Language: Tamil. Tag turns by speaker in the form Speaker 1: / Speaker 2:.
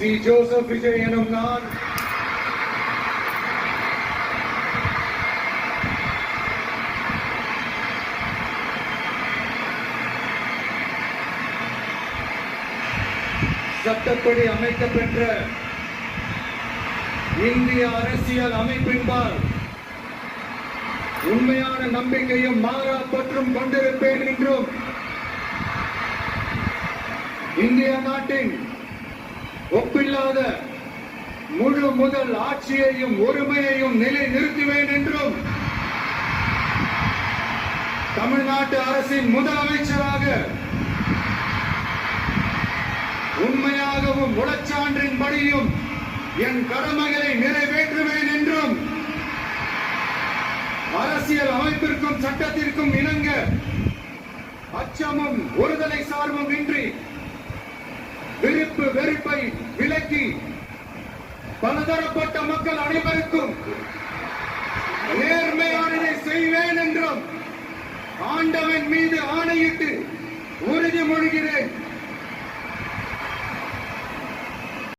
Speaker 1: ஸ்ரீ ஜோசப் விஜய் எனும் நான் சட்டப்படி அமைக்கப்பெற்ற இந்திய அரசியல் அமைப்பின்பால் உண்மையான நம்பிக்கையும் மாறா பற்றும் கொண்டிருப்பேன் என்றும் இந்திய நாட்டின் ஒப்பில்லாத முழு முதல் ஆட்சியையும் ஒருமையையும் நிலை நிறுத்துவேன் என்றும் தமிழ்நாட்டு அரசின் முதலமைச்சராக உண்மையாகவும் உளச்சான்றின்படியும் என் கடமைகளை நிறைவேற்றுவேன் என்றும் அரசியல் அமைப்பிற்கும் சட்டத்திற்கும் இணங்க அச்சமும் ஒருதலை சார்பும் இன்றி வெறுப்பை விலக்கி பலதரப்பட்ட மக்கள் அனைவருக்கும்